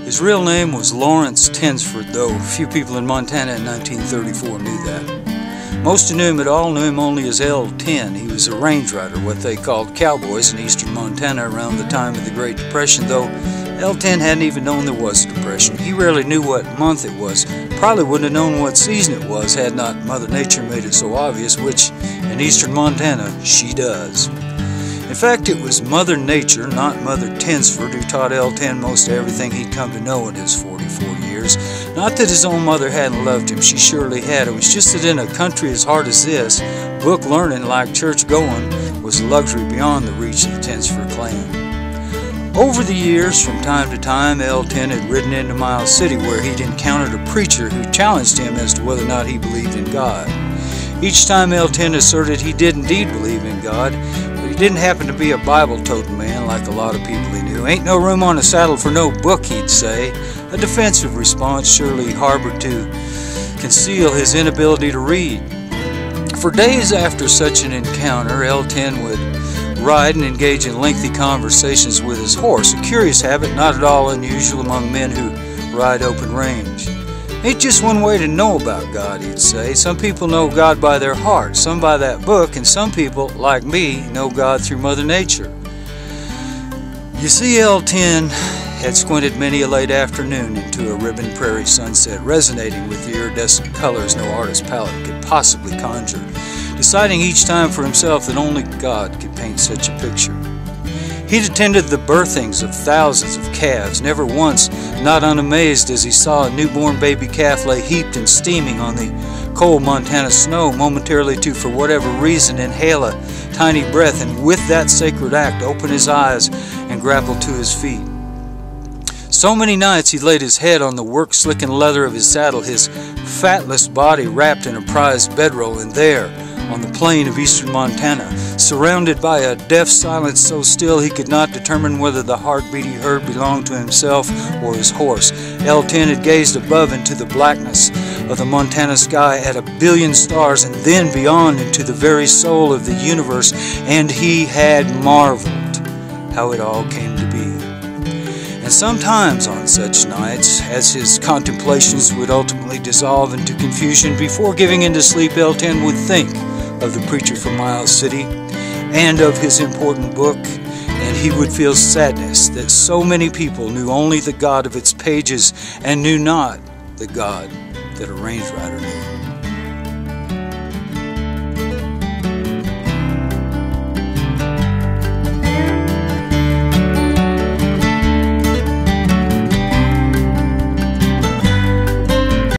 His real name was Lawrence Tensford, though few people in Montana in 1934 knew that. Most who knew him at all knew him only as L10. He was a range rider, what they called cowboys in eastern Montana around the time of the Great Depression, though L10 hadn't even known there was a depression. He rarely knew what month it was. Probably wouldn't have known what season it was had not Mother Nature made it so obvious, which in eastern Montana she does. In fact, it was Mother Nature, not Mother Tensford, who taught L10 most everything he'd come to know in his 44 years. Not that his own mother hadn't loved him, she surely had. It was just that in a country as hard as this, book learning, like church going, was a luxury beyond the reach of the Tensford clan. Over the years, from time to time, L10 had ridden into Miles City where he'd encountered a preacher who challenged him as to whether or not he believed in God. Each time L10 asserted he did indeed believe in God, but he didn't happen to be a Bible-toting man like a lot of people he knew. Ain't no room on a saddle for no book, he'd say, a defensive response surely harbored to conceal his inability to read. For days after such an encounter, L10 would ride and engage in lengthy conversations with his horse, a curious habit not at all unusual among men who ride open range. Ain't just one way to know about God, he'd say. Some people know God by their heart, some by that book, and some people, like me, know God through Mother Nature. You see, L10 had squinted many a late afternoon into a ribbon prairie sunset, resonating with the iridescent colors no artist's palette could possibly conjure, deciding each time for himself that only God could paint such a picture. He'd attended the birthings of thousands of calves, never once not unamazed as he saw a newborn baby calf lay heaped and steaming on the cold Montana snow, momentarily to, for whatever reason, inhale a tiny breath, and with that sacred act open his eyes and grapple to his feet. So many nights he laid his head on the work-slickened leather of his saddle, his fatless body wrapped in a prized bedroll, and there, on the plain of eastern Montana, surrounded by a deaf silence so still he could not determine whether the heartbeat he heard belonged to himself or his horse, L10 had gazed above into the blackness of the Montana sky at a billion stars, and then beyond into the very soul of the universe, and he had marveled how it all came to be. And sometimes on such nights, as his contemplations would ultimately dissolve into confusion, before giving in to sleep, L10 would think of the preacher from Miles City and of his important book, and he would feel sadness that so many people knew only the God of its pages and knew not the God that a range rider knew.